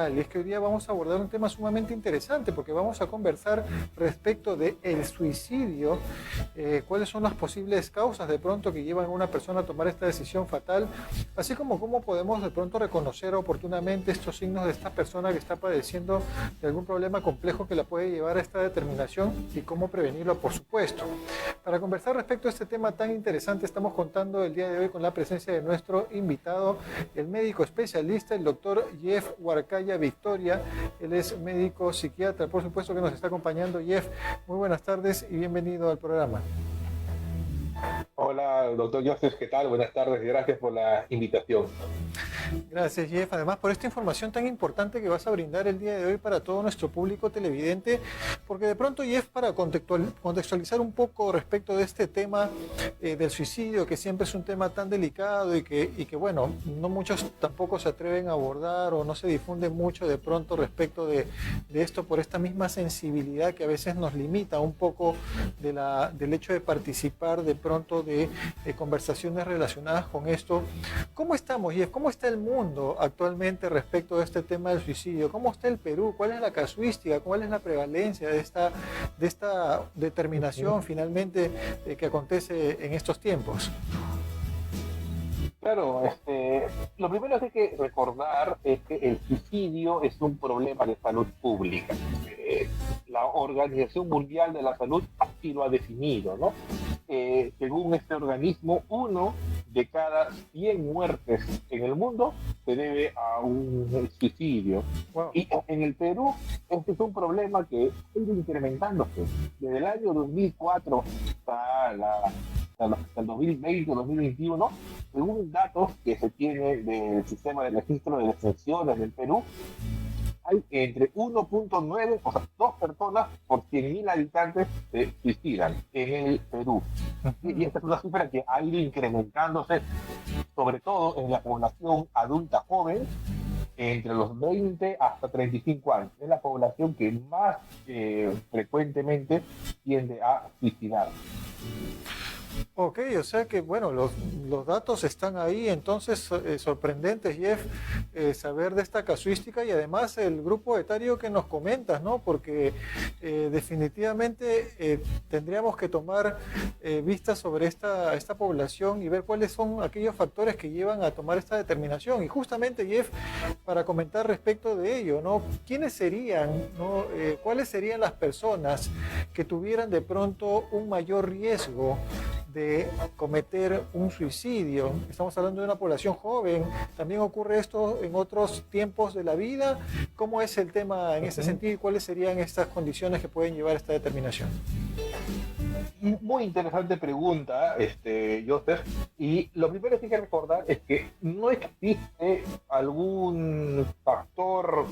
tal. Y es que hoy día vamos a abordar un tema sumamente interesante porque vamos a conversar respecto del suicidio, cuáles son las posibles causas de pronto que llevan a una persona a tomar esta decisión fatal, así como cómo podemos de pronto reconocer oportunamente estos signos de esta persona que está padeciendo de algún problema complejo que la puede llevar a esta determinación y cómo prevenirlo, por supuesto. Para conversar respecto a este tema tan interesante, estamos contando el día de hoy con la presencia de nuestro invitado, el médico especialista, el doctor Jeff Huarcaya Victoria. Él es médico psiquiatra, por supuesto que nos está acompañando. Jeff, muy buenas tardes y bienvenido al programa. Hola, doctor Joseph, ¿qué tal? Buenas tardes y gracias por la invitación. Gracias, Jeff. Además, por esta información tan importante que vas a brindar el día de hoy para todo nuestro público televidente, porque de pronto, Jeff, para contextualizar un poco respecto de este tema del suicidio, que siempre es un tema tan delicado y que, bueno, no muchos tampoco se atreven a abordar o no se difunde mucho de pronto respecto de esto por esta misma sensibilidad que a veces nos limita un poco del hecho de participar de pronto de conversaciones relacionadas con esto. ¿Cómo estamos, Jeff? ¿Cómo está el mundo actualmente respecto a este tema del suicidio? ¿Cómo está el Perú? ¿Cuál es la casuística? ¿Cuál es la prevalencia de esta determinación finalmente que acontece en estos tiempos? Claro, lo primero que hay que recordar es que el suicidio es un problema de salud pública. La Organización Mundial de la Salud así lo ha definido, ¿no? Según este organismo, 1 de cada 100 muertes en el mundo se debe a un suicidio. Wow. Y en el Perú, este es un problema que ha ido incrementándose. Desde el año 2004 hasta el 2020, 2021, según datos que se tiene del sistema de registro de defunciones del Perú, hay entre 1.9, o sea, 2 personas por 100.000 habitantes se suicidan en el Perú. Y esta es una cifra que ha ido incrementándose, sobre todo en la población adulta joven, entre los 20 hasta 35 años. Es la población que más frecuentemente tiende a suicidar. Ok, o sea que bueno, los datos están ahí, entonces sorprendentes, Jeff, saber de esta casuística y además el grupo etario que nos comentas, ¿no? Porque definitivamente tendríamos que tomar vistas sobre esta población y ver cuáles son aquellos factores que llevan a tomar esta determinación. Y justamente, Jeff, para comentar respecto de ello, ¿no? ¿Quiénes serían, ¿no? ¿Cuáles serían las personas que tuvieran de pronto un mayor riesgo de cometer un suicidio? Estamos hablando de una población joven. ¿También ocurre esto en otros tiempos de la vida? ¿Cómo es el tema en ese sentido y cuáles serían estas condiciones que pueden llevar a esta determinación? Muy interesante pregunta, Joseph. Y lo primero que hay que recordar es que no existe algún factor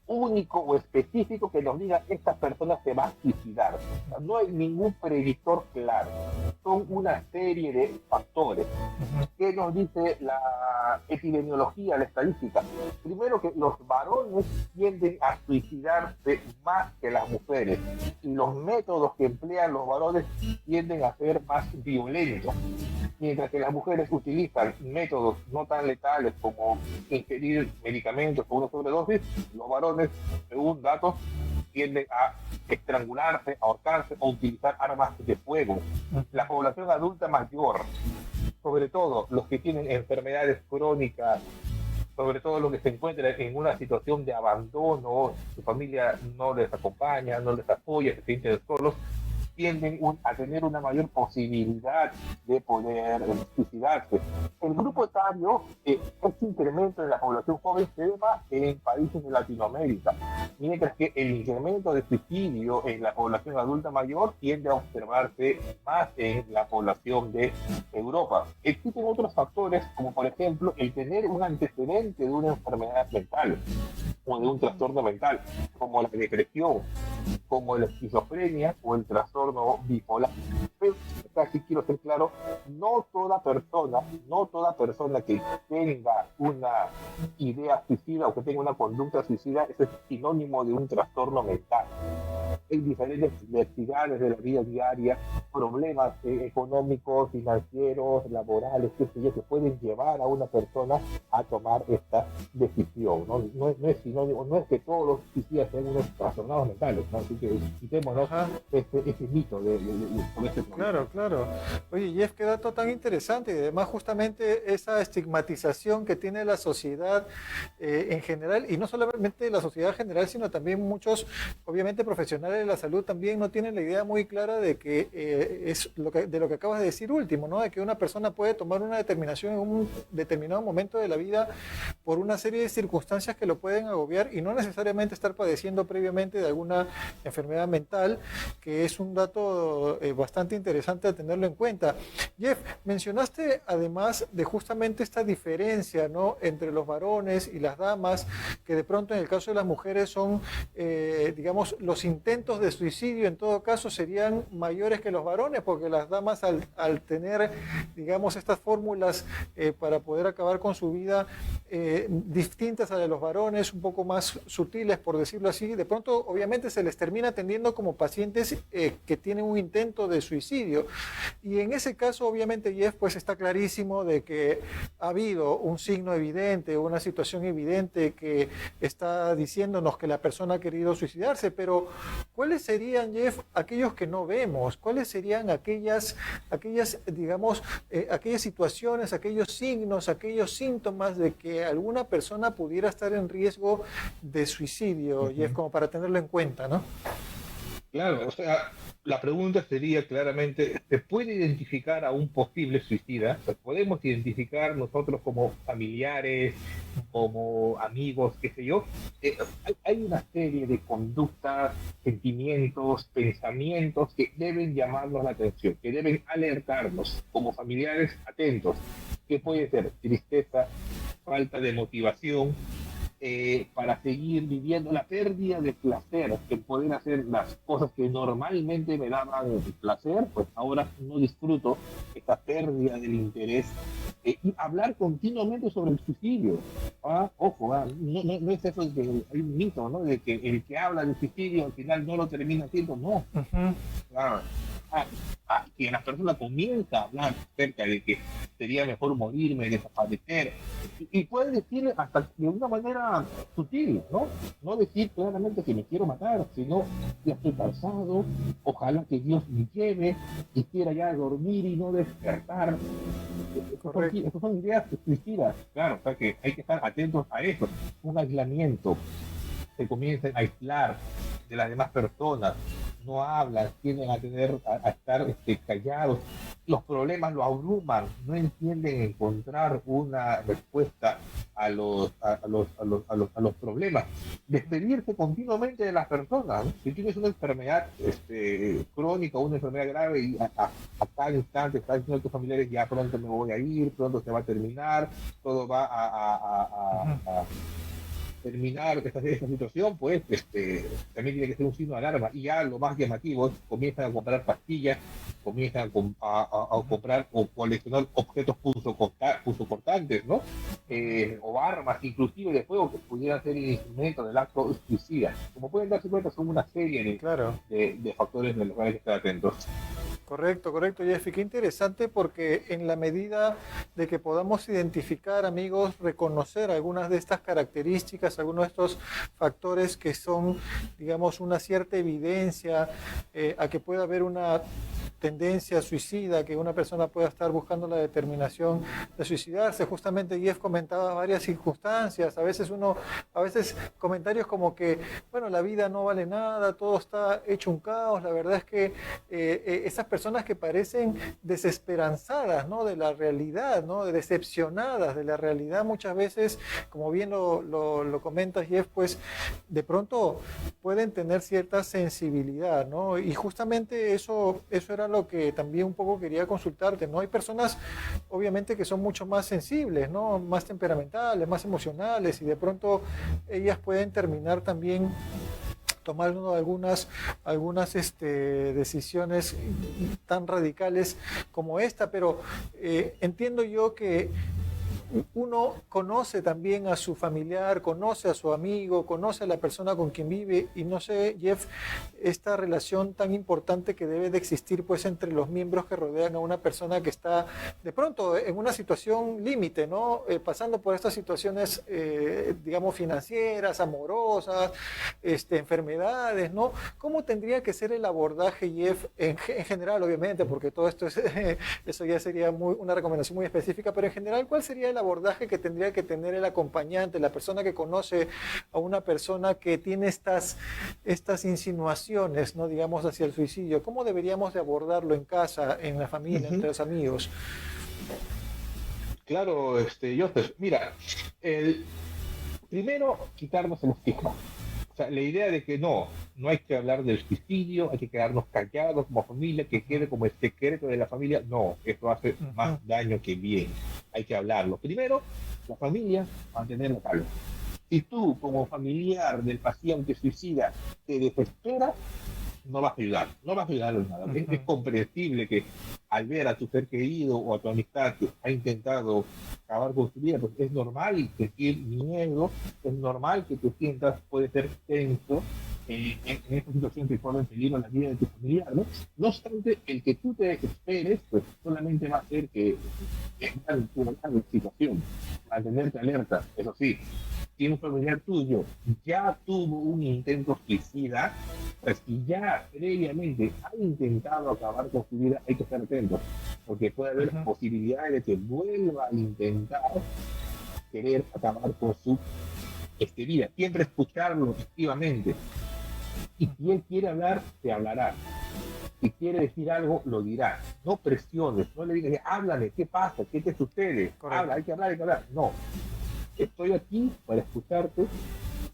único o específico que nos diga que esta persona se va a suicidar. O sea, no hay ningún predictor claro. Son una serie de factores. ¿Qué nos dice la epidemiología, la estadística? Primero, que los varones tienden a suicidarse más que las mujeres. Y los métodos que emplean los varones tienden a ser más violentos, mientras que las mujeres utilizan métodos no tan letales como ingerir medicamentos con una sobredosis. Los varones, según datos, tienden a estrangularse, ahorcarse o utilizar armas de fuego. La población adulta mayor, sobre todo los que tienen enfermedades crónicas, sobre todo los que se encuentran en una situación de abandono, su familia no les acompaña, no les apoya, se sienten solos, tienden a tener una mayor posibilidad de poder suicidarse. El grupo etario, este incremento en la población joven se ve más en países de Latinoamérica, mientras que el incremento de suicidio en la población adulta mayor tiende a observarse más en la población de Europa. Existen otros factores, como por ejemplo el tener un antecedente de una enfermedad mental o de un trastorno mental, como la depresión, como la esquizofrenia o el trastorno bipolar. Pero acá sí quiero ser claro, no toda persona que tenga una idea suicida o que tenga una conducta suicida es sinónimo de un trastorno mental. en diferentes diversidades de la vida diaria, problemas económicos, financieros, laborales, qué sé yo, que pueden llevar a una persona a tomar esta decisión, ¿no? No es sinónimo, no es que todos los suicidas sean unos trastornados mentales, ¿no? Así que quitémonos ese mito sobre este problema. Claro. Oye, Jeff, qué dato tan interesante, y además justamente esa estigmatización que tiene la sociedad en general, y no solamente la sociedad en general, sino también muchos, obviamente, profesionales de la salud también no tienen la idea muy clara de que de lo que acabas de decir último, ¿no? De que una persona puede tomar una determinación en un determinado momento de la vida por una serie de circunstancias que lo pueden agobiar y no necesariamente estar padeciendo previamente de alguna enfermedad mental, que es un dato bastante interesante a tenerlo en cuenta. Jeff, mencionaste además de justamente esta diferencia, ¿no?, entre los varones y las damas, que de pronto en el caso de las mujeres son, digamos, los intentos de suicidio en todo caso serían mayores que los varones, porque las damas al tener, digamos, estas fórmulas para poder acabar con su vida distintas a las de los varones, un poco más sutiles, por decirlo así, de pronto obviamente se les termina atendiendo como pacientes que tienen un intento de suicidio. Y en ese caso, obviamente, Jeff, pues está clarísimo de que ha habido un signo evidente, una situación evidente que está diciéndonos que la persona ha querido suicidarse, pero ¿cuáles serían, Jeff, aquellos que no vemos? ¿Cuáles serían aquellas digamos, aquellas situaciones, aquellos signos, aquellos síntomas de que alguna persona pudiera estar en riesgo de suicidio, Jeff, como para tenerlo en cuenta, ¿no? Claro, o sea, la pregunta sería claramente, ¿se puede identificar a un posible suicida? O sea, ¿podemos identificar nosotros como familiares, como amigos, qué sé yo? Hay una serie de conductas, sentimientos, pensamientos que deben llamarnos la atención, que deben alertarnos como familiares atentos. ¿Qué puede ser? Tristeza, falta de motivación, para seguir viviendo, la pérdida de placer, que poder hacer las cosas que normalmente me daban placer, pues ahora no disfruto, esta pérdida del interés, y hablar continuamente sobre el suicidio. Ojo, no es eso de que hay un mito, ¿no?, de que el que habla del suicidio al final no lo termina haciendo, no. Que la persona comienza a hablar acerca de que sería mejor morirme, desaparecer, y puede decir hasta de una manera sutil, ¿no? No decir claramente que me quiero matar, sino ya estoy cansado, ojalá que Dios me lleve, quisiera ya dormir y no despertar. Estas son ideas suicidas, claro, o sea que hay que estar atentos a eso. Un aislamiento, se comienzan a aislar de las demás personas, no hablan, tienden a estar callados, los problemas lo abruman, no entienden encontrar una respuesta a los problemas, despedirse continuamente de las personas, ¿no? Si tienes una enfermedad crónica o una enfermedad grave y a cada instante estás diciendo a tus familiares, ya pronto me voy a ir, pronto se va a terminar, todo va a terminar esta situación, pues también tiene que ser un signo de alarma. Y ya lo más llamativo es comienzan a comprar pastillas, comienzan a comprar o coleccionar objetos punzocortantes, ¿no? O armas, inclusive de fuego, que pudieran ser el instrumento del acto suicida. Como pueden darse cuenta, son una serie de factores de los cuales hay que estar atentos. Correcto, Jeffy, qué interesante, porque en la medida de que podamos identificar, amigos, reconocer algunas de estas características, algunos de estos factores que son, digamos, una cierta evidencia a que pueda haber una tendencia suicida, que una persona pueda estar buscando la determinación de suicidarse. Justamente Jeff comentaba varias circunstancias, a veces comentarios como que, bueno, la vida no vale nada, todo está hecho un caos. La verdad es que esas personas que parecen desesperanzadas, ¿no?, de la realidad, ¿no?, decepcionadas de la realidad, muchas veces, como bien lo comentas, Jeff, pues de pronto pueden tener cierta sensibilidad, ¿no? Y justamente eso era lo que también un poco quería consultarte, ¿no? Hay personas, obviamente, que son mucho más sensibles, ¿no?, más temperamentales, más emocionales, y de pronto ellas pueden terminar también tomando algunas decisiones tan radicales como esta, pero entiendo yo que uno conoce también a su familiar, conoce a su amigo, conoce a la persona con quien vive y no sé, Jeff, esta relación tan importante que debe de existir pues entre los miembros que rodean a una persona que está de pronto en una situación límite, ¿no? Pasando por estas situaciones, digamos, financieras, amorosas, enfermedades, ¿no? ¿Cómo tendría que ser el abordaje, Jeff, en general, obviamente, porque todo esto es, eso ya sería una recomendación muy específica, pero en general, ¿cuál sería el abordaje que tendría que tener el acompañante, la persona que conoce a una persona que tiene estas insinuaciones, ¿no? Digamos, hacia el suicidio? ¿Cómo deberíamos de abordarlo en casa, en la familia, entre los amigos? Claro, Joseph, mira, primero quitarnos el estigma. O sea, la idea de que no hay que hablar del suicidio, hay que quedarnos callados como familia, que quede como el secreto de la familia. No, esto hace más daño que bien. Hay que hablarlo. Primero, la familia, mantenerla calma. Si tú, como familiar del paciente suicida, te desesperas, no vas a ayudar, no vas a ayudar en nada. Es comprensible que al ver a tu ser querido o a tu amistad que ha intentado acabar con tu vida, pues es normal sentir miedo, es normal que te sientas, puede ser tenso en esta situación que pone en peligro la vida de tu familiar, ¿no? No obstante, el que tú te desesperes, pues solamente va a hacer que estar en tu situación, mantenerte alerta, eso sí. Si un familiar tuyo ya tuvo un intento suicida, pues si ya previamente ha intentado acabar con su vida, hay que estar atentos, porque puede haber posibilidades de que vuelva a intentar querer acabar con su vida. Siempre escucharlo activamente. Y si él quiere hablar, te hablará. Si quiere decir algo, lo dirá. No presiones, no le digas, háblame, ¿qué pasa? ¿Qué te sucede? Correcto. Habla, hay que hablar, hay que hablar. No. Estoy aquí para escucharte.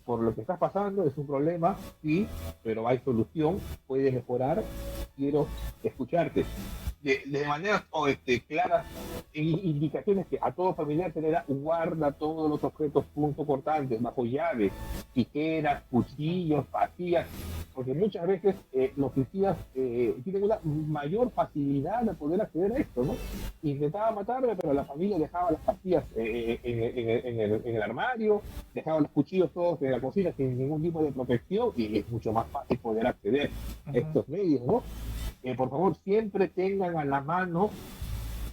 Por lo que estás pasando es un problema, sí, pero hay solución, puede mejorar, quiero escucharte. De manera clara, indicaciones que a todo familiar se le da: guarda todos los objetos punto cortantes bajo llave, tijeras, cuchillos, pastillas, porque muchas veces los suicidas tienen una mayor facilidad de poder acceder a esto, ¿no? Intentaba matarme, pero la familia dejaba las pastillas en el armario, dejaba los cuchillos todos en la cocina sin ningún tipo de protección, y es mucho más fácil poder acceder a estos medios, ¿no? Por favor, siempre tengan a la mano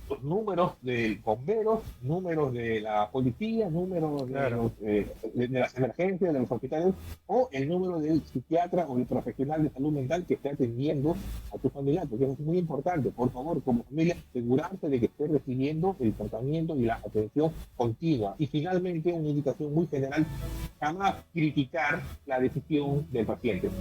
los números de bomberos, números de la policía, números de las emergencias, de los hospitales, o el número del psiquiatra o del profesional de salud mental que esté atendiendo a tu familiar, porque eso es muy importante. Por favor, como familia, asegurarse de que esté recibiendo el tratamiento y la atención continua. Y finalmente, una indicación muy general: jamás criticar la decisión del paciente.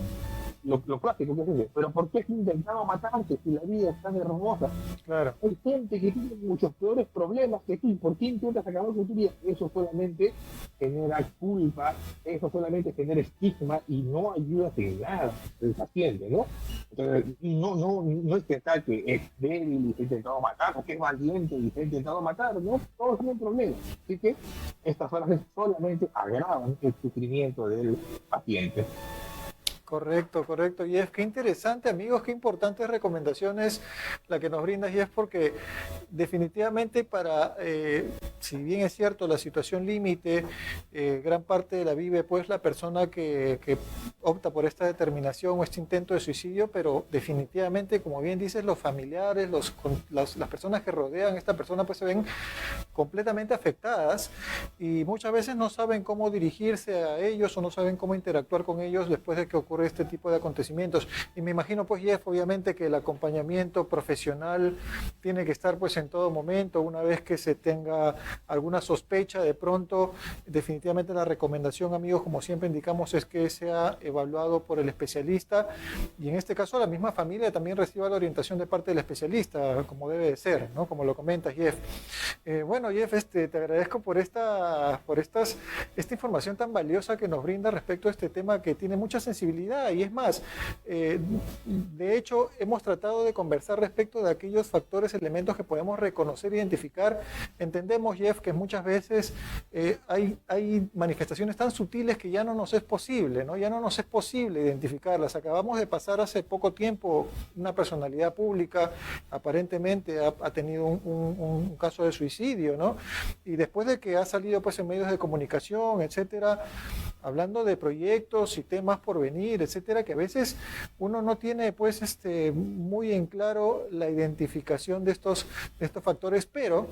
Lo clásico que es, pero ¿por qué has intentado matarte si la vida es tan hermosa? Claro. Hay gente que tiene muchos peores problemas que tú, ¿y por qué intentas acabar con tu vida? Eso solamente genera culpa, eso solamente genera estigma y no ayuda a nada del paciente, ¿no? Entonces, no es que tal que es débil y se ha intentado matar, o que es valiente y se ha intentado matar, ¿no? Todos tienen problemas. Así que estas frases solamente agravan el sufrimiento del paciente. Correcto, correcto. Y es que interesante, amigos, qué importantes recomendaciones la que nos brindas, y es porque definitivamente si bien es cierto la situación límite, gran parte de la vive pues la persona que opta por esta determinación o este intento de suicidio, pero definitivamente, como bien dices, los familiares, las personas que rodean a esta persona pues se ven completamente afectadas y muchas veces no saben cómo dirigirse a ellos o no saben cómo interactuar con ellos después de que ocurre este tipo de acontecimientos. Y me imagino pues, Jeff, obviamente que el acompañamiento profesional tiene que estar pues en todo momento. Una vez que se tenga alguna sospecha, de pronto, definitivamente la recomendación, amigos, como siempre indicamos, es que sea evaluado por el especialista, y en este caso la misma familia también reciba la orientación de parte del especialista, como debe de ser, ¿no? Como lo comentas, Jeff. Bueno, Jeff, te agradezco por esta información tan valiosa que nos brinda respecto a este tema que tiene mucha sensibilidad. Y es más, de hecho, hemos tratado de conversar respecto de aquellos factores, elementos que podemos reconocer, identificar. Entendemos, Jeff, que muchas veces hay manifestaciones tan sutiles que ya no nos es posible, ¿no? Ya no nos es posible identificarlas. Acabamos de pasar hace poco tiempo una personalidad pública, aparentemente ha tenido un caso de suicidio, suicidio, ¿no? Y después de que ha salido pues en medios de comunicación, etcétera, hablando de proyectos y temas por venir, etcétera, que a veces uno no tiene pues muy en claro la identificación de estos factores, pero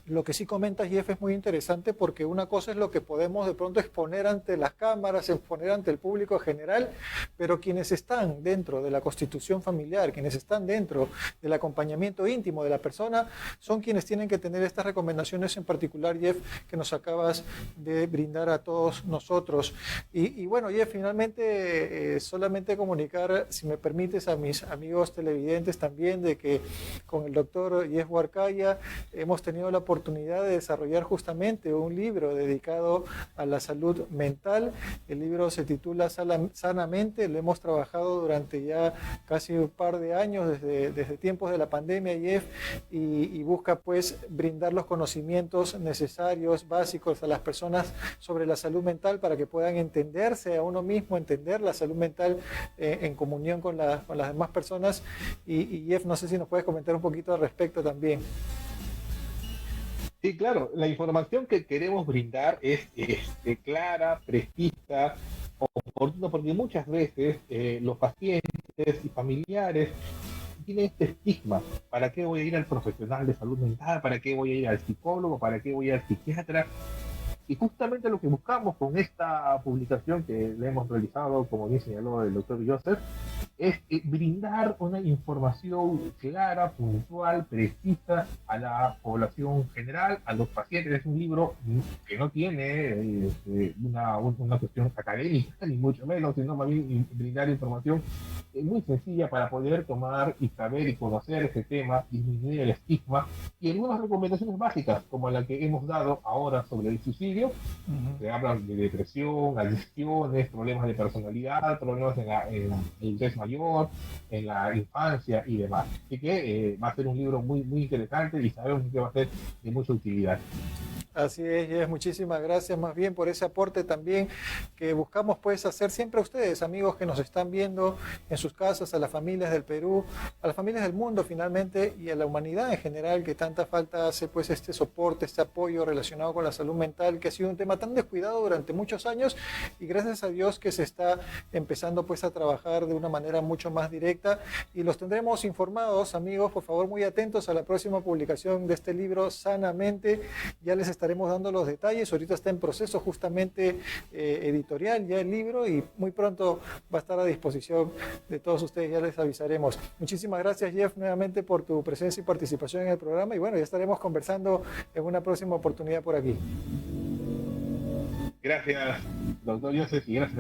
lo que sí comenta Jeff es muy interesante, porque una cosa es lo que podemos de pronto exponer ante las cámaras, exponer ante el público en general, pero quienes están dentro de la constitución familiar, quienes están dentro del acompañamiento íntimo de la persona, son quienes tienen que tener estas recomendaciones en particular, Jeff, que nos acabas de brindar a todos nosotros. Y bueno, Jeff, finalmente solamente comunicar, si me permites, a mis amigos televidentes también, de que con el doctor Jeff Huarcaya hemos tenido la oportunidad de desarrollar justamente un libro dedicado a la salud mental. El libro se titula Sanamente, lo hemos trabajado durante ya casi un par de años, desde tiempos de la pandemia, Jeff, y busca pues brindar los conocimientos necesarios, básicos a las personas sobre la salud mental, para que puedan entenderse a uno mismo, entender la salud mental en comunión con las demás personas. Y Jeff, no sé si nos puedes comentar un poquito al respecto también. Sí, claro, la información que queremos brindar es clara, precisa, oportuna, porque muchas veces los pacientes y familiares tienen este estigma: ¿para qué voy a ir al profesional de salud mental? ¿Para qué voy a ir al psicólogo? ¿Para qué voy a ir al psiquiatra? Y justamente lo que buscamos con esta publicación que le hemos realizado, como bien señaló el doctor Joseph, es brindar una información clara, puntual, precisa a la población general, a los pacientes. Es un libro que no tiene una cuestión académica, ni mucho menos, sino más bien brindar información muy sencilla para poder tomar y saber y conocer ese tema, disminuir el estigma, y algunas recomendaciones básicas, como la que hemos dado ahora sobre el suicidio. Se habla de depresión, adicciones, problemas de personalidad, problemas en el estrés mayor, en la infancia y demás. Así que va a ser un libro muy, muy interesante, y sabemos que va a ser de mucha utilidad. Así es, Jess, muchísimas gracias más bien por ese aporte también que buscamos pues hacer siempre a ustedes, amigos que nos están viendo en sus casas, a las familias del Perú, a las familias del mundo finalmente, y a la humanidad en general, que tanta falta hace pues este soporte, este apoyo relacionado con la salud mental, que ha sido un tema tan descuidado durante muchos años, y gracias a Dios que se está empezando pues a trabajar de una manera mucho más directa, y los tendremos informados, amigos, por favor muy atentos a la próxima publicación de este libro Sanamente. Ya les estaremos dando los detalles. Ahorita está en proceso justamente editorial ya el libro, y muy pronto va a estar a disposición de todos ustedes, ya les avisaremos. Muchísimas gracias, Jeff, nuevamente por tu presencia y participación en el programa, y bueno, ya estaremos conversando en una próxima oportunidad por aquí. Gracias, doctor Joseph, y gracias